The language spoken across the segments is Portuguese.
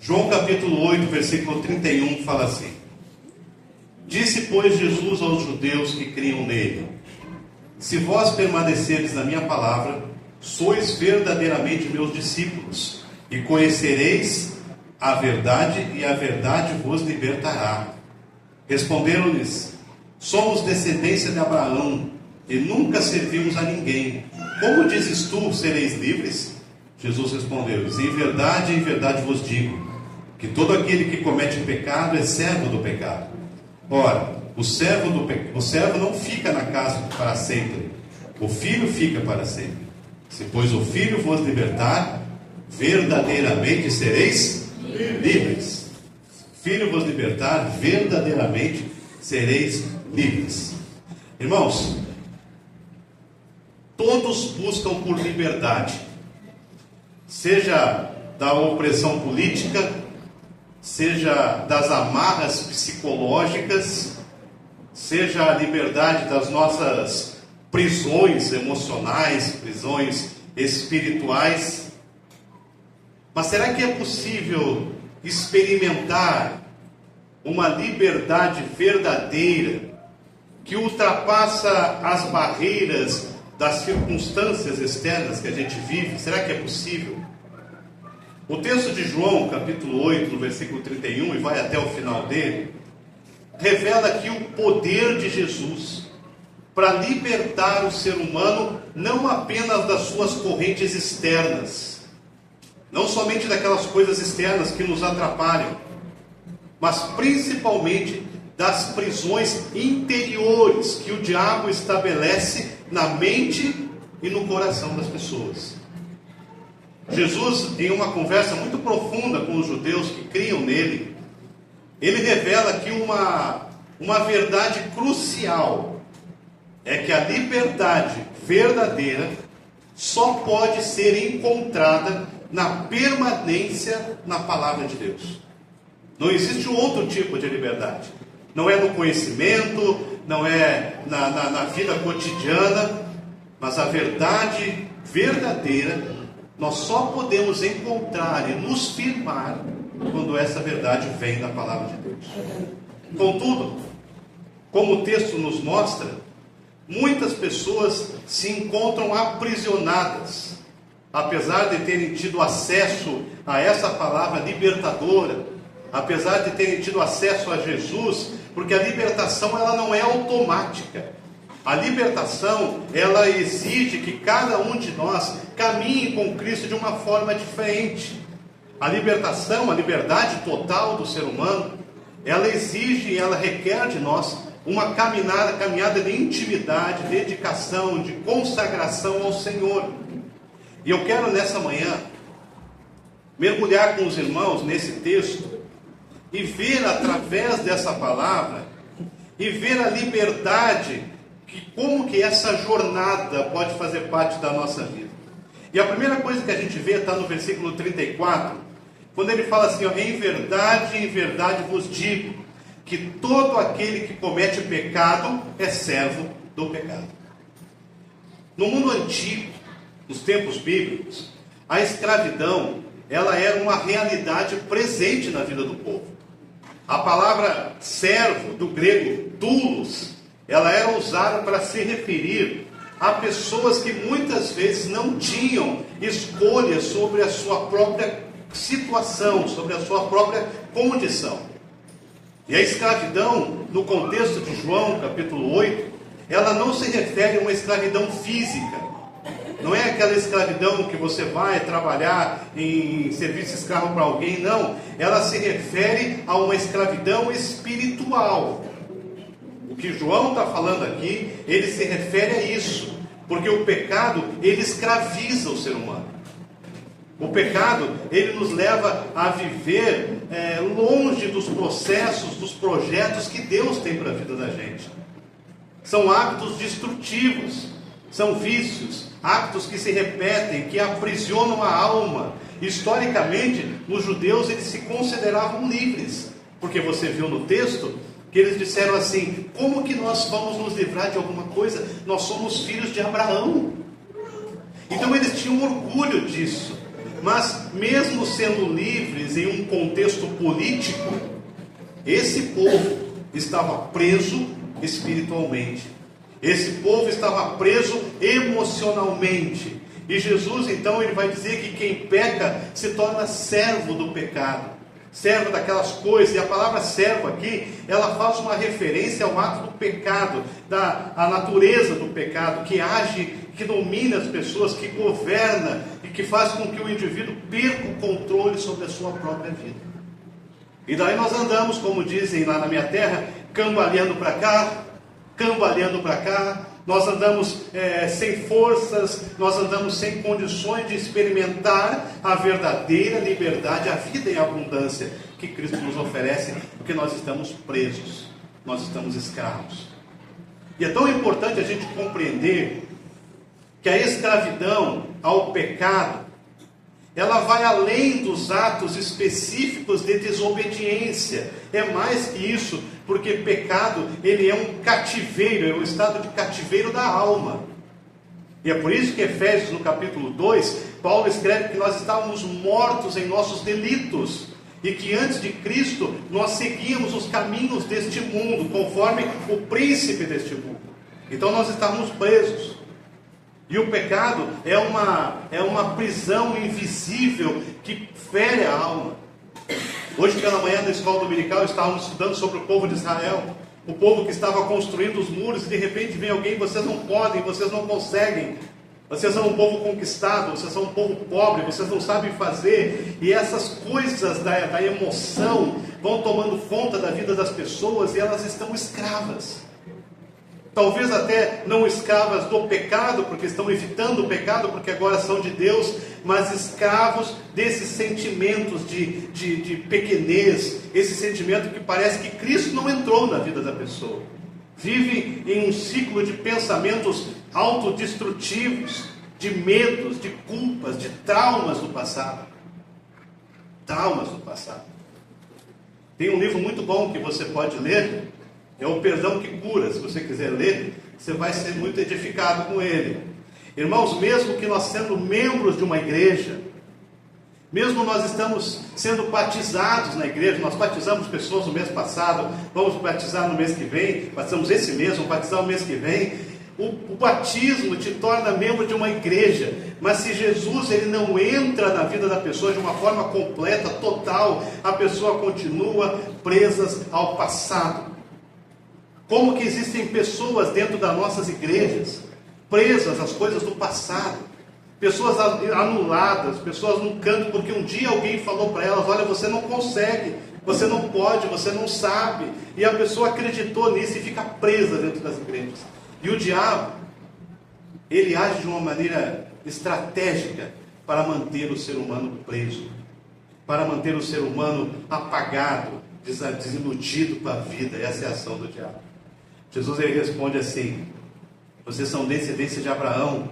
João capítulo 8, versículo 31 fala assim: Disse, pois, Jesus aos judeus que criam nele: Se vós permaneceres na minha palavra, sois verdadeiramente meus discípulos, e conhecereis a verdade, e a verdade vos libertará. Responderam-lhes: Somos descendência de Abraão, e nunca servimos a ninguém. Como dizes tu, sereis livres? Jesus respondeu-lhes: em verdade vos digo, que todo aquele que comete pecado é servo do pecado. Ora, o servo não fica na casa para sempre, o filho fica para sempre. Se, pois, o filho vos libertar, verdadeiramente sereis livres. Filho vos libertar, verdadeiramente sereis livres. Irmãos, todos buscam por liberdade, seja da opressão política, seja das amarras psicológicas, seja a liberdade das nossas prisões emocionais, prisões espirituais. Mas será que é possível experimentar uma liberdade verdadeira que ultrapassa as barreiras das circunstâncias externas que a gente vive? Será que é possível? O texto de João, capítulo 8, no versículo 31, e vai até o final dele, revela aqui o poder de Jesus para libertar o ser humano, não apenas das suas correntes externas, não somente daquelas coisas externas que nos atrapalham, mas principalmente das prisões interiores que o diabo estabelece na mente e no coração das pessoas. Jesus, em uma conversa muito profunda com os judeus que criam nele, ele revela aqui uma verdade crucial: é que a liberdade verdadeira só pode ser encontrada na permanência na palavra de Deus. Não existe outro tipo de liberdade. Não é no conhecimento, não é na vida cotidiana, mas a verdade verdadeira nós só podemos encontrar e nos firmar quando essa verdade vem da palavra de Deus. Contudo, como o texto nos mostra, muitas pessoas se encontram aprisionadas, apesar de terem tido acesso a essa palavra libertadora, apesar de terem tido acesso a Jesus, porque a libertação ela não é automática. A libertação, ela exige que cada um de nós caminhe com Cristo de uma forma diferente. A libertação, a liberdade total do ser humano, ela exige e ela requer de nós uma caminhada de intimidade, dedicação, de consagração ao Senhor. E eu quero nessa manhã mergulhar com os irmãos nesse texto e ver através dessa palavra, e ver a liberdade, como que essa jornada pode fazer parte da nossa vida. E a primeira coisa que a gente vê está no versículo 34, quando ele fala assim: em verdade vos digo, que todo aquele que comete pecado é servo do pecado. No mundo antigo, nos tempos bíblicos, a escravidão, ela era uma realidade presente na vida do povo. A palavra servo, do grego doulos, ela era usada para se referir a pessoas que muitas vezes não tinham escolha sobre a sua própria situação, sobre a sua própria condição. E a escravidão, no contexto de João, capítulo 8, ela não se refere a uma escravidão física. Não é aquela escravidão que você vai trabalhar em serviço escravo para alguém, não. Ela se refere a uma escravidão espiritual. O que João está falando aqui, ele se refere a isso, porque o pecado, ele escraviza o ser humano. O pecado, ele nos leva a viver longe dos processos, dos projetos que Deus tem para a vida da gente. São hábitos destrutivos, são vícios, hábitos que se repetem, que aprisionam a alma. Historicamente, os judeus, eles se consideravam livres, porque você viu no texto que eles disseram assim: como que nós vamos nos livrar de alguma coisa? Nós somos filhos de Abraão. Então eles tinham orgulho disso. Mas mesmo sendo livres em um contexto político, esse povo estava preso espiritualmente. Esse povo estava preso emocionalmente. E Jesus então ele vai dizer que quem peca se torna servo do pecado, servo daquelas coisas. E a palavra servo aqui, ela faz uma referência ao ato do pecado, a natureza do pecado, que age, que domina as pessoas, que governa e que faz com que o indivíduo perca o controle sobre a sua própria vida. E daí nós andamos, como dizem lá na minha terra, cambaleando para cá, cambaleando para cá. Nós andamos sem forças, nós andamos sem condições de experimentar a verdadeira liberdade, a vida em abundância que Cristo nos oferece, porque nós estamos presos, nós estamos escravos. E é tão importante a gente compreender que a escravidão ao pecado, ela vai além dos atos específicos de desobediência. É mais que isso, porque pecado, ele é um cativeiro, é um estado de cativeiro da alma. E é por isso que Efésios, no capítulo 2, Paulo escreve que nós estávamos mortos em nossos delitos, e que antes de Cristo, nós seguíamos os caminhos deste mundo, conforme o príncipe deste mundo. Então nós estávamos presos. E o pecado é uma prisão invisível que fere a alma. Hoje pela manhã na escola dominical estávamos estudando sobre o povo de Israel. O povo que estava construindo os muros e de repente vem alguém: vocês não podem, vocês não conseguem. Vocês são um povo conquistado, vocês são um povo pobre, vocês não sabem fazer. E essas coisas da emoção vão tomando conta da vida das pessoas e elas estão escravas. Talvez até não escravas do pecado, porque estão evitando o pecado, porque agora são de Deus, mas escravos desses sentimentos de pequenez, esse sentimento que parece que Cristo não entrou na vida da pessoa. Vive em um ciclo de pensamentos autodestrutivos, de medos, de culpas, de traumas do passado. Traumas do passado. Tem um livro muito bom que você pode ler, é O Perdão que Cura. Se você quiser ler, você vai ser muito edificado com ele. Irmãos, mesmo que nós sendo membros de uma igreja, mesmo nós estamos sendo batizados na igreja, nós batizamos pessoas no mês passado, vamos batizar no mês que vem, batizamos esse mês, vamos batizar no mês que vem. O batismo te torna membro de uma igreja, mas se Jesus ele não entra na vida da pessoa de uma forma completa, total, a pessoa continua presa ao passado. Como que existem pessoas dentro das nossas igrejas, presas às coisas do passado, pessoas anuladas, pessoas num canto, porque um dia alguém falou para elas: olha, você não consegue, você não pode, você não sabe, e a pessoa acreditou nisso e fica presa dentro das igrejas. E o diabo, ele age de uma maneira estratégica para manter o ser humano preso, para manter o ser humano apagado, desiludido com a vida. Essa é a ação do diabo. Jesus ele responde assim: vocês são descendência de Abraão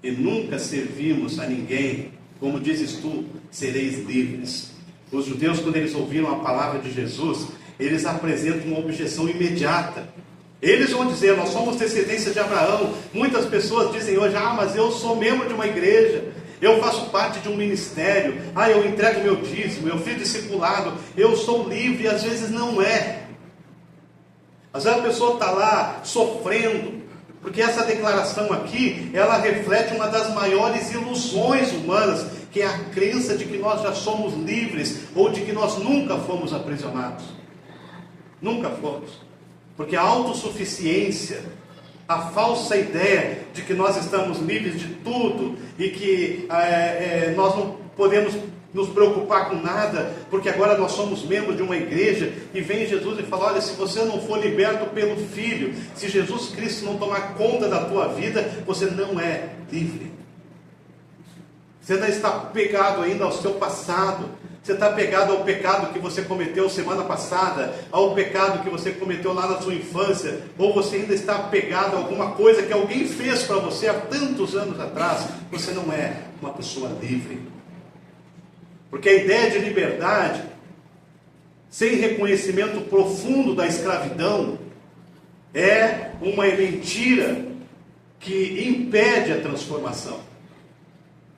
e nunca servimos a ninguém, como dizes tu, sereis livres. Os judeus, quando eles ouviram a palavra de Jesus, eles apresentam uma objeção imediata. Eles vão dizer: nós somos descendência de Abraão. Muitas pessoas dizem hoje: mas eu sou membro de uma igreja, eu faço parte de um ministério, eu entrego meu dízimo, eu fiz discipulado, eu sou livre. E às vezes não é. Às vezes a pessoa está lá sofrendo, porque essa declaração aqui, ela reflete uma das maiores ilusões humanas, que é a crença de que nós já somos livres, ou de que nós nunca fomos aprisionados. Nunca fomos. Porque a autossuficiência, a falsa ideia de que nós estamos livres de tudo, e que nós não podemos nos preocupar com nada, porque agora nós somos membros de uma igreja, e vem Jesus e fala: olha, se você não for liberto pelo Filho, se Jesus Cristo não tomar conta da tua vida, você não é livre. Você ainda está pegado ainda ao seu passado, você está pegado ao pecado que você cometeu semana passada, ao pecado que você cometeu lá na sua infância, ou você ainda está pegado a alguma coisa que alguém fez para você há tantos anos atrás. Você não é uma pessoa livre. Porque a ideia de liberdade, sem reconhecimento profundo da escravidão, é uma mentira que impede a transformação.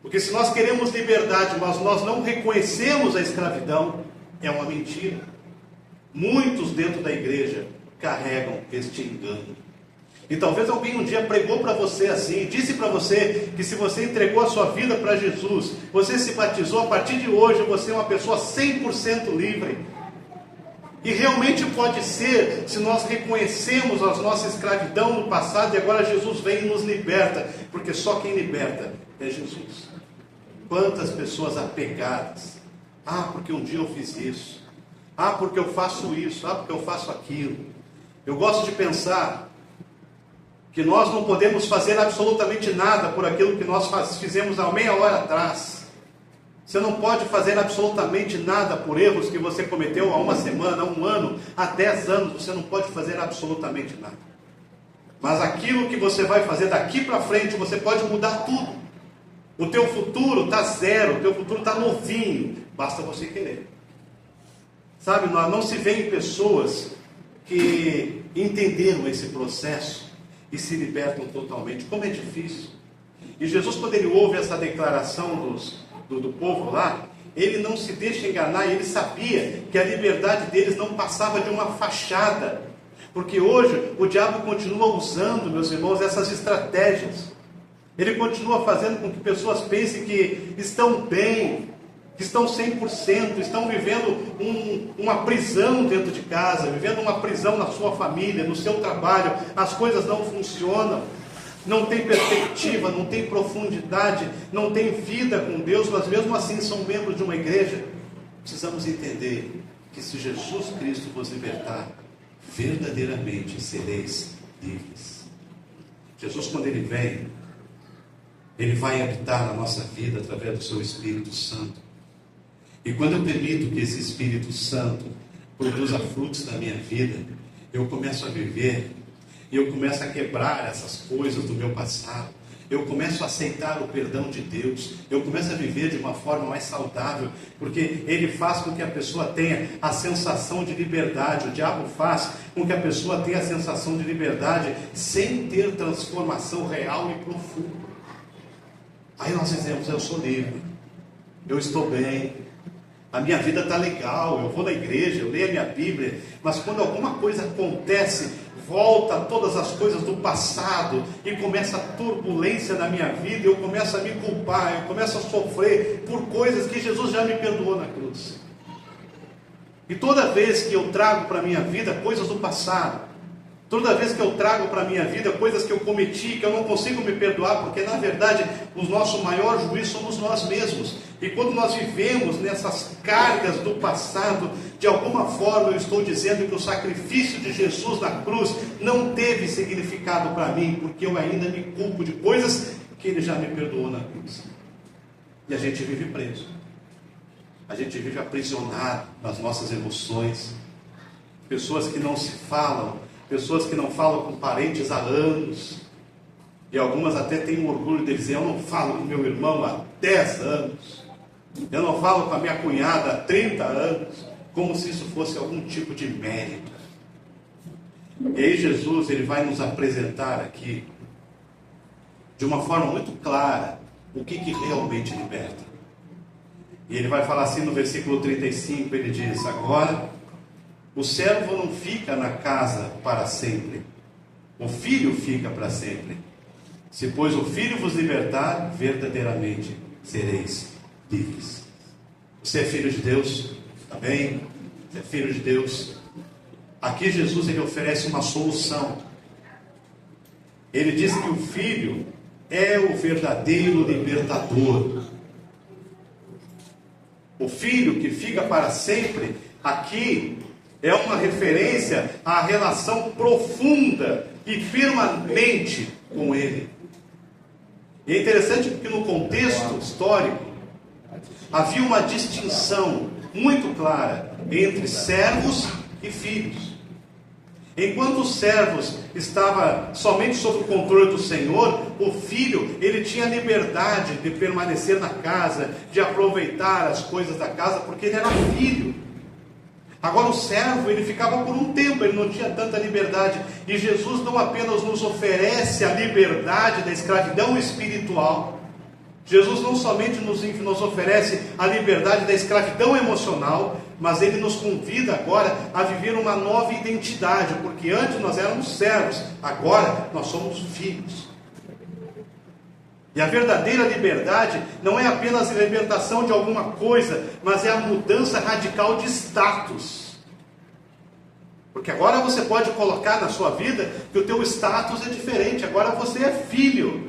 Porque se nós queremos liberdade, mas nós não reconhecemos a escravidão, é uma mentira. Muitos dentro da igreja carregam este engano. E talvez alguém um dia pregou para você assim, disse para você que se você entregou a sua vida para Jesus, você se batizou, a partir de hoje você é uma pessoa 100% livre. E realmente pode ser, se nós reconhecemos a nossa escravidão no passado e agora Jesus vem e nos liberta, porque só quem liberta é Jesus. Quantas pessoas apegadas, porque um dia eu fiz isso, porque eu faço isso, porque eu faço aquilo. Eu gosto de pensar que nós não podemos fazer absolutamente nada por aquilo que nós fizemos há meia hora atrás. Você não pode fazer absolutamente nada por erros que você cometeu há uma semana, há um ano, há 10 anos. Você não pode fazer absolutamente nada. Mas aquilo que você vai fazer daqui para frente, você pode mudar tudo. O teu futuro está zero, o teu futuro está novinho. Basta você querer. Sabe, não se vê em pessoas que entenderam esse processo e se libertam totalmente. Como é difícil. E Jesus, quando ele ouve essa declaração do povo lá, ele não se deixa enganar, ele sabia que a liberdade deles não passava de uma fachada, porque hoje o diabo continua usando, meus irmãos, essas estratégias. Ele continua fazendo com que pessoas pensem que estão bem, que estão 100%, estão vivendo uma prisão dentro de casa, vivendo uma prisão na sua família, no seu trabalho. As coisas não funcionam, não tem perspectiva, não tem profundidade, não tem vida com Deus, mas mesmo assim são membros de uma igreja. Precisamos entender que se Jesus Cristo vos libertar, verdadeiramente sereis livres. Jesus, quando ele vem, ele vai habitar na nossa vida através do seu Espírito Santo. E quando eu permito que esse Espírito Santo produza frutos na minha vida, eu começo a viver, e eu começo a quebrar essas coisas do meu passado. Eu começo a aceitar o perdão de Deus. Eu começo a viver de uma forma mais saudável, porque Ele faz com que a pessoa tenha a sensação de liberdade. O diabo faz com que a pessoa tenha a sensação de liberdade sem ter transformação real e profunda. Aí nós dizemos: eu sou livre, eu estou bem, a minha vida está legal, eu vou na igreja, eu leio a minha Bíblia, mas quando alguma coisa acontece, volta todas as coisas do passado e começa a turbulência na minha vida, eu começo a me culpar, eu começo a sofrer por coisas que Jesus já me perdoou na cruz. E toda vez que eu trago para a minha vida coisas do passado, toda vez que eu trago para a minha vida coisas que eu cometi, que eu não consigo me perdoar, porque na verdade o nosso maior juiz somos nós mesmos. E quando nós vivemos nessas cargas do passado, de alguma forma eu estou dizendo que o sacrifício de Jesus na cruz não teve significado para mim, porque eu ainda me culpo de coisas que Ele já me perdoou na cruz. E a gente vive preso. A gente vive aprisionado nas nossas emoções. Pessoas que não se falam, pessoas que não falam com parentes há anos. E algumas até têm orgulho de dizer: eu não falo com meu irmão há 10 anos. Eu não falo com a minha cunhada há 30 anos. Como se isso fosse algum tipo de mérito. E aí Jesus, ele vai nos apresentar aqui, de uma forma muito clara, o que realmente liberta. E ele vai falar assim no versículo 35, ele diz: agora, o servo não fica na casa para sempre, o filho fica para sempre. Se pois o filho vos libertar, verdadeiramente sereis livres. Você é filho de Deus? Amém? Você é filho de Deus? Aqui Jesus, ele oferece uma solução. Ele diz que o filho é o verdadeiro libertador. O filho que fica para sempre, aqui é uma referência à relação profunda e permanente com ele. E é interessante porque no contexto histórico havia uma distinção muito clara entre servos e filhos. Enquanto os servos estavam somente sob o controle do Senhor, o filho, ele tinha liberdade de permanecer na casa, de aproveitar as coisas da casa, porque ele era filho. Agora o servo, ele ficava por um tempo, ele não tinha tanta liberdade. E Jesus não apenas nos oferece a liberdade da escravidão espiritual, Jesus não somente nos oferece a liberdade da escravidão emocional, mas Ele nos convida agora a viver uma nova identidade, porque antes nós éramos servos, agora nós somos filhos. E a verdadeira liberdade não é apenas a libertação de alguma coisa, mas é a mudança radical de status. Porque agora você pode colocar na sua vida que o teu status é diferente, agora você é filho.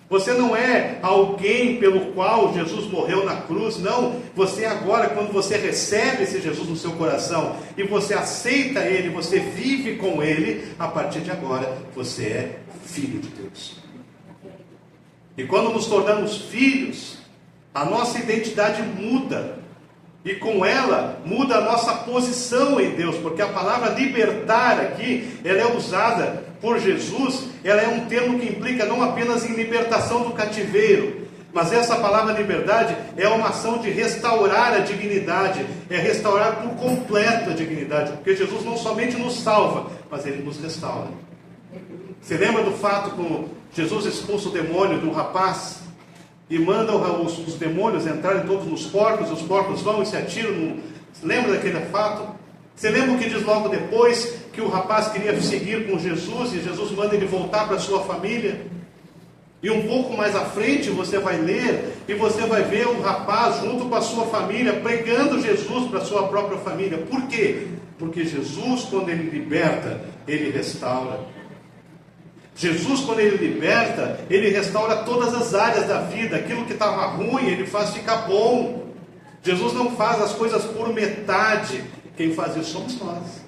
Você não é alguém pelo qual Jesus morreu na cruz, não. Você agora, quando você recebe esse Jesus no seu coração, e você aceita Ele, você vive com Ele, a partir de agora, você é filho de Deus. E quando nos tornamos filhos, a nossa identidade muda. E com ela, muda a nossa posição em Deus. Porque a palavra libertar aqui, ela é usada por Jesus, ela é um termo que implica não apenas em libertação do cativeiro, mas essa palavra liberdade é uma ação de restaurar a dignidade, é restaurar por completo a dignidade, porque Jesus não somente nos salva, mas Ele nos restaura. Você lembra do fato como Jesus expulsa o demônio do rapaz e manda os demônios entrarem todos nos porcos, e os porcos vão e se atiram? Lembra daquele fato? Você lembra o que diz logo depois? Que o rapaz queria seguir com Jesus, e Jesus manda ele voltar para a sua família. E um pouco mais à frente você vai ler, e você vai ver o rapaz junto com a sua família, pregando Jesus para a sua própria família. Por quê? Porque Jesus, quando Ele liberta, Ele restaura. Jesus, quando Ele liberta, Ele restaura todas as áreas da vida. Aquilo que estava ruim, Ele faz ficar bom. Jesus não faz as coisas por metade. Quem faz isso somos nós.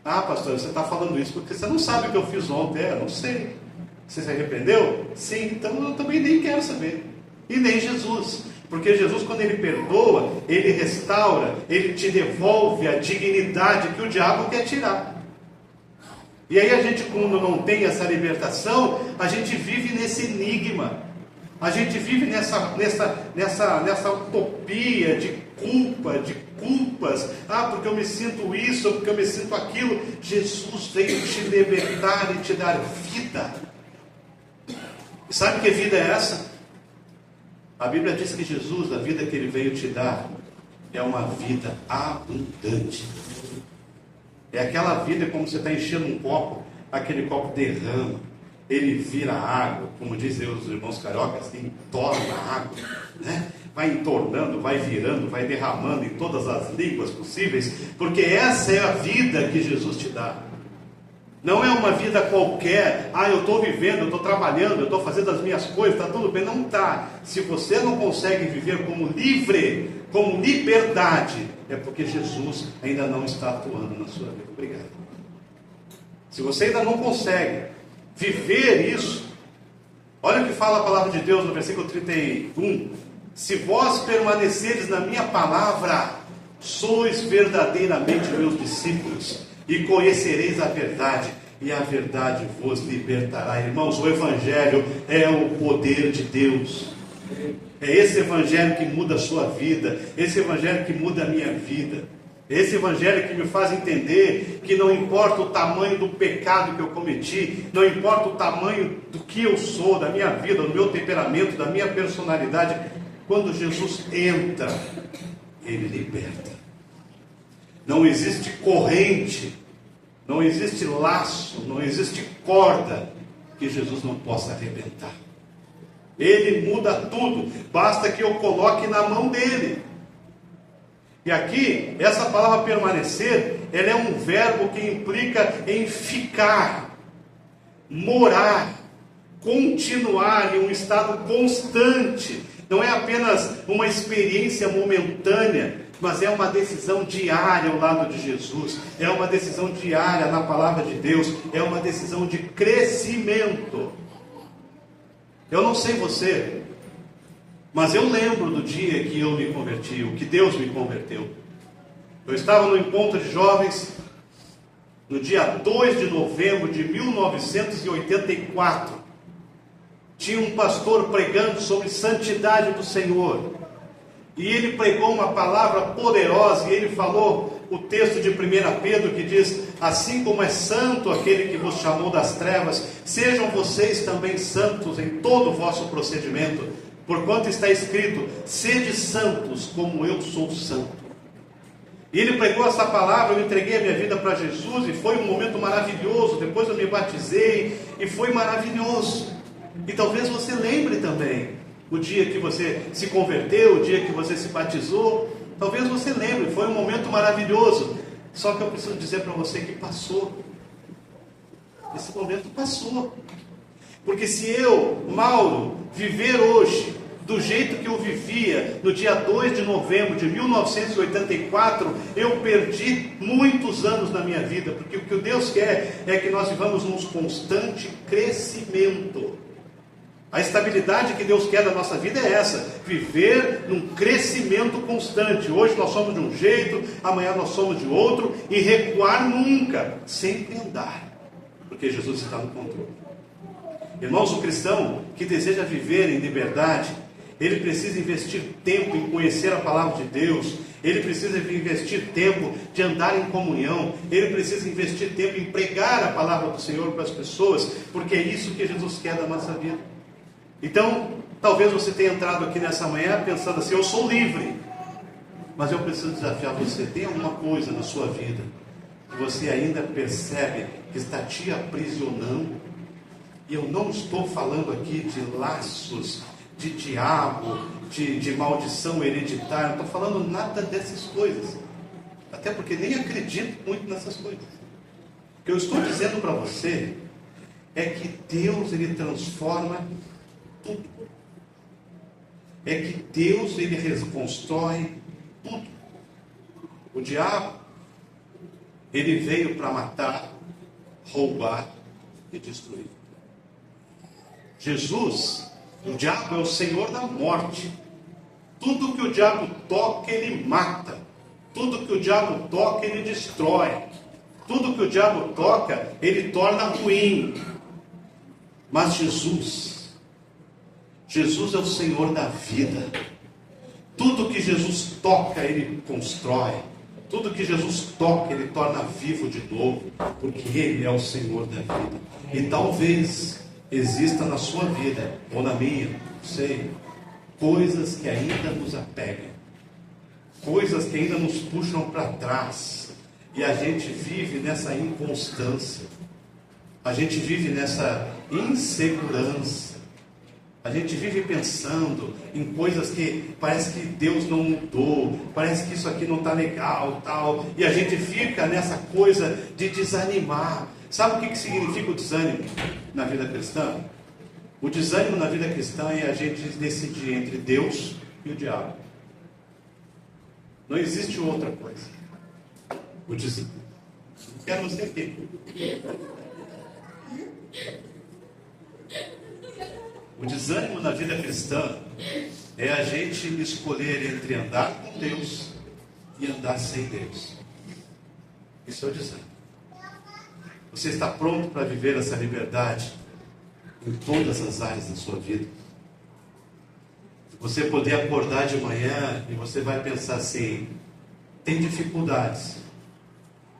Ah, pastor, você está falando isso porque você não sabe o que eu fiz ontem. Não sei. Você se arrependeu? Sim, então eu também nem quero saber. E nem Jesus. Porque Jesus, quando Ele perdoa, Ele restaura, Ele te devolve a dignidade que o diabo quer tirar. E aí a gente, quando não tem essa libertação, a gente vive nesse enigma. A gente vive nessa utopia de culpa, de culpas. Ah, porque eu me sinto isso, porque eu me sinto aquilo. Jesus veio te libertar e te dar vida. E sabe que vida é essa? A Bíblia diz que Jesus, a vida que Ele veio te dar, é uma vida abundante. É aquela vida como você está enchendo um copo, aquele copo derrama, ele vira água, como dizem os irmãos cariocas, entorna a água, né? Vai entornando, vai virando, vai derramando em todas as línguas possíveis, porque essa é a vida que Jesus te dá. Não é uma vida qualquer, eu estou vivendo, eu estou trabalhando, eu estou fazendo as minhas coisas, está tudo bem. Não está. Se você não consegue viver como livre, como liberdade, é porque Jesus ainda não está atuando na sua vida. Obrigado. Se você ainda não consegue viver isso, olha o que fala a palavra de Deus no versículo 31. Se vós permaneceres na minha palavra, sois verdadeiramente meus discípulos, e conhecereis a verdade, e a verdade vos libertará. Irmãos, o Evangelho é o poder de Deus. É esse Evangelho que muda a sua vida, esse Evangelho que muda a minha vida, esse Evangelho que me faz entender que não importa o tamanho do pecado que eu cometi, não importa o tamanho do que eu sou, da minha vida, do meu temperamento, da minha personalidade, quando Jesus entra, Ele liberta. Não existe corrente, não existe laço, não existe corda que Jesus não possa arrebentar. Ele muda tudo, basta que eu coloque na mão dele. E aqui, essa palavra permanecer, ela é um verbo que implica em ficar, morar, continuar em um estado constante. Não é apenas uma experiência momentânea, mas é uma decisão diária ao lado de Jesus, é uma decisão diária na palavra de Deus, é uma decisão de crescimento. Eu não sei você, mas eu lembro do dia que eu me converti, o que Deus me converteu. Eu estava no encontro de jovens, no dia 2 de novembro de 1984. Tinha um pastor pregando sobre santidade do Senhor. E ele pregou uma palavra poderosa, e ele falou o texto de 1 Pedro que diz: assim como é santo aquele que vos chamou das trevas, sejam vocês também santos em todo o vosso procedimento, Porquanto está escrito: sede santos como eu sou santo. E ele pregou essa palavra, eu entreguei a minha vida para Jesus, e foi um momento maravilhoso. Depois eu me batizei, e foi maravilhoso. E talvez você lembre também o dia que você se converteu, o dia que você se batizou. Talvez você lembre, foi um momento maravilhoso. Só que eu preciso dizer para você que passou. Esse momento passou. Porque se eu, Mauro, viver hoje do jeito que eu vivia no dia 2 de novembro de 1984, eu perdi muitos anos na minha vida. Porque o que Deus quer é que nós vivamos num constante crescimento. A estabilidade que Deus quer da nossa vida é essa: viver num crescimento constante. Hoje nós somos de um jeito, amanhã nós somos de outro, e recuar nunca, sempre andar, porque Jesus está no controle. Irmãos, o cristão que deseja viver em liberdade, ele precisa investir tempo em conhecer a palavra de Deus, ele precisa investir tempo de andar em comunhão, ele precisa investir tempo em pregar a palavra do Senhor para as pessoas, porque é isso que Jesus quer da nossa vida. Então, talvez você tenha entrado aqui nessa manhã pensando assim: eu sou livre. Mas eu preciso desafiar você: tem alguma coisa na sua vida que você ainda percebe que está te aprisionando? E eu não estou falando aqui de laços, de diabo, de maldição hereditária. Não estou falando nada dessas coisas. Até porque nem acredito muito nessas coisas. O que eu estou dizendo para você é que Deus, Ele transforma tudo. É que Deus, Ele reconstrói tudo. O diabo, ele veio para matar, roubar e destruir. Jesus, o diabo é o Senhor da morte. Tudo que o diabo toca, ele mata. Tudo que o diabo toca, ele destrói. Tudo que o diabo toca, ele torna ruim. Mas Jesus é o Senhor da vida. Tudo que Jesus toca, Ele constrói. Tudo que Jesus toca, Ele torna vivo de novo. Porque Ele é o Senhor da vida. E talvez exista na sua vida, ou na minha, não sei, coisas que ainda nos apegam. Coisas que ainda nos puxam para trás. E a gente vive nessa inconstância. A gente vive nessa insegurança. A gente vive pensando em coisas que parece que Deus não mudou, parece que isso aqui não está legal, tal, e a gente fica nessa coisa de desanimar. Sabe o que significa o desânimo na vida cristã? O desânimo na vida cristã é a gente decidir entre Deus e o diabo. Não existe outra coisa. O desânimo. Quero você aqui. O desânimo na vida cristã é a gente escolher entre andar com Deus e andar sem Deus. Isso é o desânimo. Você está pronto para viver essa liberdade em todas as áreas da sua vida? Você poder acordar de manhã e você vai pensar assim: tem dificuldades,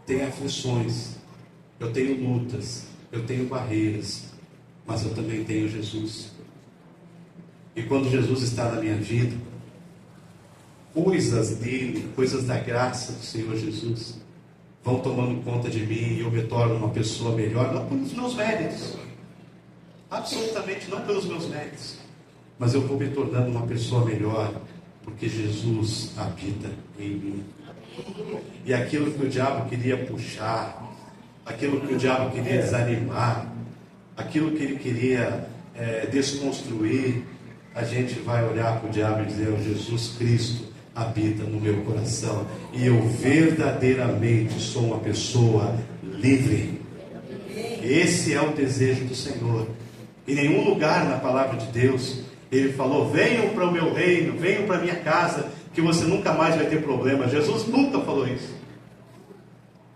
tem aflições, eu tenho lutas, eu tenho barreiras, mas eu também tenho Jesus. E quando Jesus está na minha vida, coisas dele, coisas da graça do Senhor Jesus, vão tomando conta de mim, e eu me torno uma pessoa melhor, não pelos meus méritos, absolutamente não pelos meus méritos, mas eu vou me tornando uma pessoa melhor, porque Jesus habita em mim. E aquilo que o diabo queria puxar, aquilo que o diabo queria desanimar, aquilo que ele queria desconstruir, a gente vai olhar para o diabo e dizer: oh, Jesus Cristo habita no meu coração, e eu verdadeiramente sou uma pessoa livre. Esse é o desejo do Senhor. Em nenhum lugar na palavra de Deus Ele falou: venham para o meu reino, venham para a minha casa, que você nunca mais vai ter problema. Jesus nunca falou isso.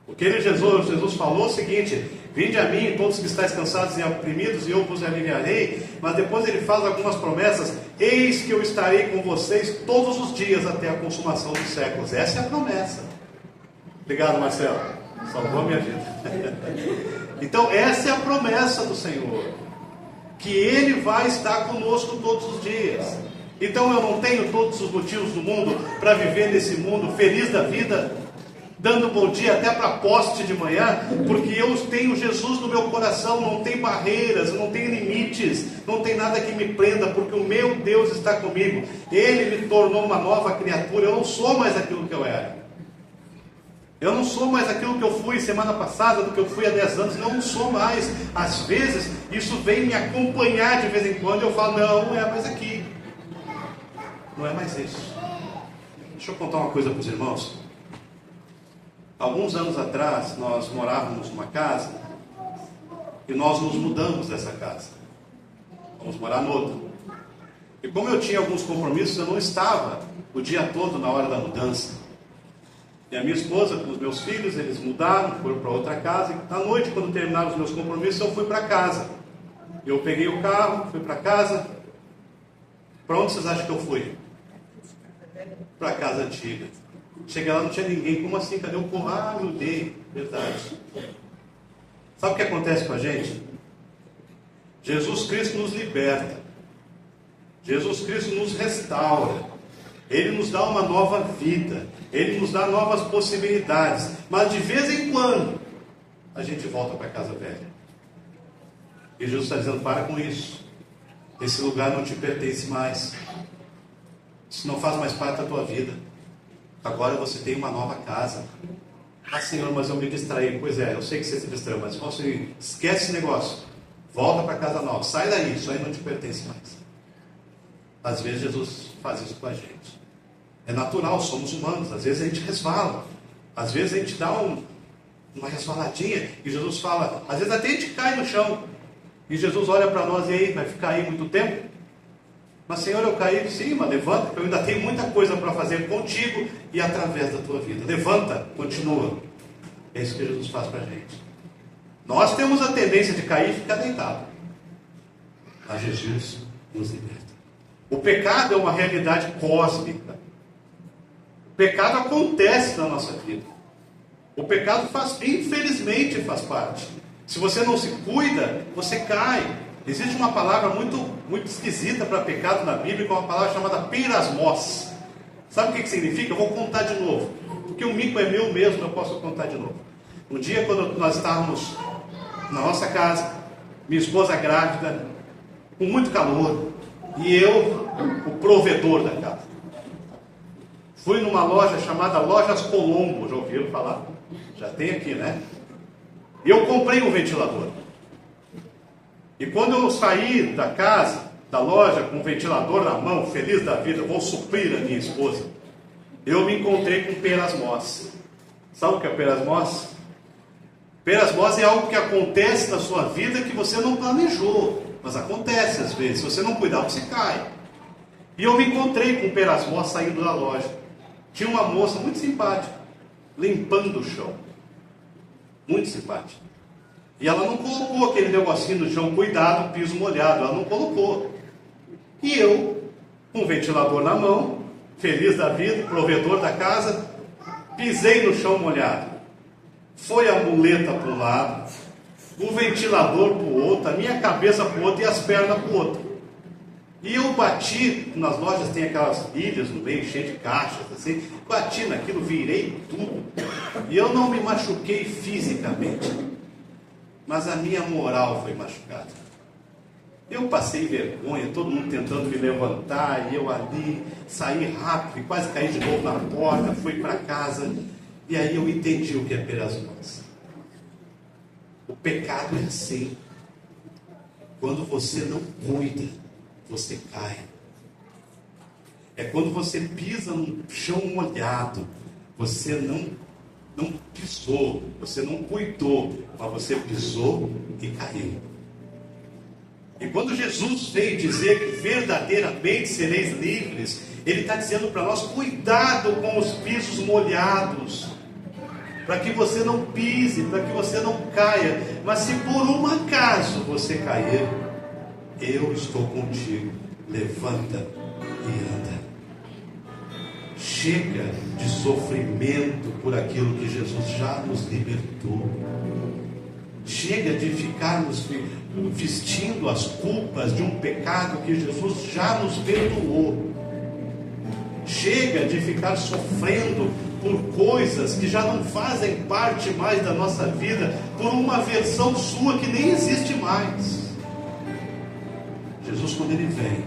O que Jesus falou é o seguinte: vinde a mim todos que estáis cansados e oprimidos, e eu vos aliviarei. Mas depois ele faz algumas promessas: eis que eu estarei com vocês todos os dias até a consumação dos séculos. Essa é a promessa. Obrigado, Marcelo, salvou a minha vida. Então essa é a promessa do Senhor, que Ele vai estar conosco todos os dias. Então eu não tenho todos os motivos do mundo para viver nesse mundo feliz da vida, dando bom dia até para poste de manhã, porque eu tenho Jesus no meu coração, não tem barreiras, não tem limites, não tem nada que me prenda, porque o meu Deus está comigo. Ele me tornou uma nova criatura, eu não sou mais aquilo que eu era. Eu não sou mais aquilo que eu fui semana passada, do que eu fui há 10 anos, não sou mais. Às vezes, isso vem me acompanhar de vez em quando, eu falo, não é mais aqui. Não é mais isso. Deixa eu contar uma coisa para os irmãos. Alguns anos atrás, nós morávamos numa casa e nós nos mudamos dessa casa. Vamos morar noutra. E como eu tinha alguns compromissos, eu não estava o dia todo na hora da mudança. E a minha esposa, com os meus filhos, eles mudaram, foram para outra casa. E à noite, quando terminaram os meus compromissos, eu fui para casa. Eu peguei o carro, fui para casa. Para onde vocês acham que eu fui? Para a casa antiga. Cheguei lá, não tinha ninguém. Como assim? Cadê o povo? Ah, meu Deus, verdade. Sabe o que acontece com a gente? Jesus Cristo nos liberta. Jesus Cristo nos restaura. Ele nos dá uma nova vida. Ele nos dá novas possibilidades. Mas de vez em quando, a gente volta para a casa velha. E Jesus está dizendo, para com isso. Esse lugar não te pertence mais. Isso não faz mais parte da tua vida. Agora você tem uma nova casa. Ah, Senhor, mas eu me distraí. Pois é, eu sei que você se distraiu, mas você esquece esse negócio. Volta para a casa nova. Sai daí, isso aí não te pertence mais. Às vezes Jesus faz isso com a gente. É natural, somos humanos. Às vezes a gente resvala. Às vezes a gente dá uma resvaladinha. E Jesus fala, às vezes até a gente cai no chão. E Jesus olha para nós e aí, vai ficar aí muito tempo? Mas Senhor, eu caí, sim, mas levanta, que eu ainda tenho muita coisa para fazer contigo e através da tua vida. Levanta, continua. É isso que Jesus faz para a gente. Nós temos a tendência de cair e ficar deitado. Mas Jesus nos liberta. O pecado é uma realidade cósmica. O pecado acontece na nossa vida. O pecado infelizmente faz parte. Se você não se cuida, você cai. Existe uma palavra muito esquisita para pecado na Bíblia, que é uma palavra chamada peirasmos. Sabe o que significa? Eu vou contar de novo. Porque o mico é meu mesmo, eu posso contar de novo. Um dia, quando nós estávamos na nossa casa, minha esposa grávida, com muito calor, e eu, o provedor da casa. Fui numa loja chamada Lojas Colombo, já ouviram falar? Já tem aqui, né? E eu comprei um ventilador. E quando eu saí da casa, da loja, com o ventilador na mão, feliz da vida, vou suprir a minha esposa, eu me encontrei com peirasmos. Sabe o que é peirasmos? Peirasmos é algo que acontece na sua vida que você não planejou, mas acontece às vezes. Se você não cuidar, você cai. E eu me encontrei com peirasmos saindo da loja. Tinha uma moça muito simpática, limpando o chão. Muito simpática. E ela não colocou aquele negocinho no chão, cuidado, piso molhado. Ela não colocou. E eu, com o ventilador na mão, feliz da vida, provedor da casa, pisei no chão molhado. Foi a muleta para um lado, o ventilador para o outro, a minha cabeça para o outro e as pernas para o outro. E eu bati, nas lojas tem aquelas ilhas no meio, cheias de caixas, assim, bati naquilo, virei tudo. E eu não me machuquei fisicamente, mas a minha moral foi machucada. Eu passei vergonha, todo mundo tentando me levantar, e eu ali, saí rápido, e quase caí de novo na porta, fui para casa, e aí eu entendi o que é peirasmos. O pecado é assim. Quando você não cuida, você cai. É quando você pisa num chão molhado, você não pisou, você não cuidou, mas você pisou e caiu. E quando Jesus veio dizer que verdadeiramente sereis livres, Ele está dizendo para nós, cuidado com os pisos molhados, para que você não pise, para que você não caia. Mas se por um acaso você cair, eu estou contigo, levanta e anda. Chega de sofrimento por aquilo que Jesus já nos libertou. Chega de ficarmos vestindo as culpas de um pecado que Jesus já nos perdoou. Chega de ficar sofrendo por coisas que já não fazem parte mais da nossa vida, por uma versão sua que nem existe mais. Jesus, quando Ele vem,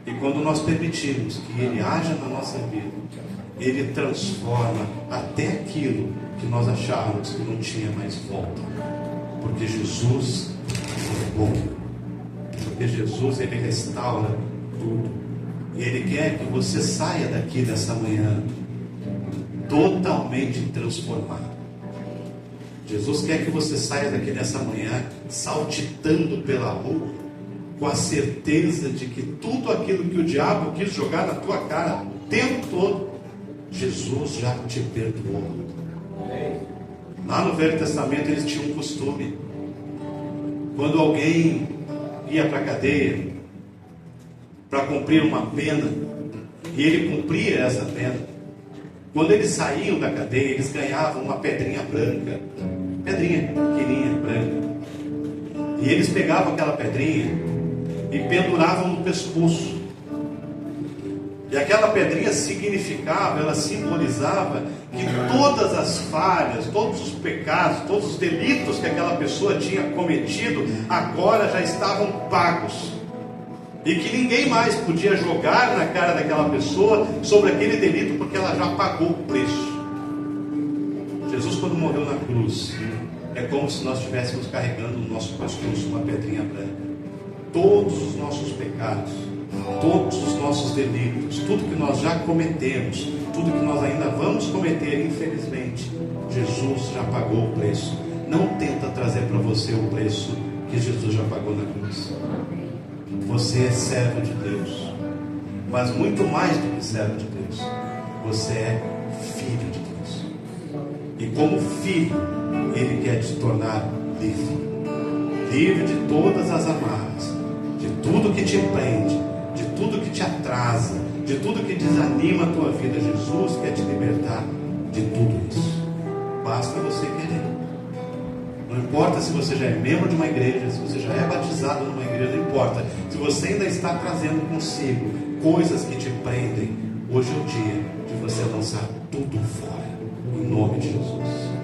e quando nós permitimos que Ele haja na nossa vida, Ele transforma até aquilo que nós achávamos que não tinha mais volta. Porque Jesus é bom. Porque Jesus, Ele restaura tudo. E Ele quer que você saia daqui nessa manhã totalmente transformado. Jesus quer que você saia daqui nessa manhã saltitando pela rua, com a certeza de que tudo aquilo que o diabo quis jogar na tua cara o tempo todo, Jesus já te perdoou. Lá no Velho Testamento eles tinham um costume: quando alguém ia para a cadeia para cumprir uma pena, e ele cumpria essa pena, quando eles saíam da cadeia, eles ganhavam uma pedrinha branca, pedrinha pequenininha, branca, e eles pegavam aquela pedrinha e penduravam no pescoço. E aquela pedrinha significava, ela simbolizava que todas as falhas, todos os pecados, todos os delitos que aquela pessoa tinha cometido, agora já estavam pagos. E que ninguém mais podia jogar na cara daquela pessoa sobre aquele delito, porque ela já pagou o preço. Jesus, quando morreu na cruz, é como se nós estivéssemos carregando no nosso pescoço uma pedrinha branca. Todos os nossos pecados, todos os nossos delitos, tudo que nós já cometemos, tudo que nós ainda vamos cometer, infelizmente, Jesus já pagou o preço. Não tenta trazer para você o preço que Jesus já pagou na cruz. Você é servo de Deus, mas muito mais do que servo de Deus, você é filho de Deus. E como filho, Ele quer te tornar livre. Livre de todas as amarras, de tudo que te prende, de tudo que te atrasa, de tudo que desanima a tua vida. Jesus quer te libertar de tudo isso. Basta você querer. Não importa se você já é membro de uma igreja, se você já é batizado numa igreja, não importa. Se você ainda está trazendo consigo coisas que te prendem, hoje é o dia de você lançar tudo fora, em nome de Jesus.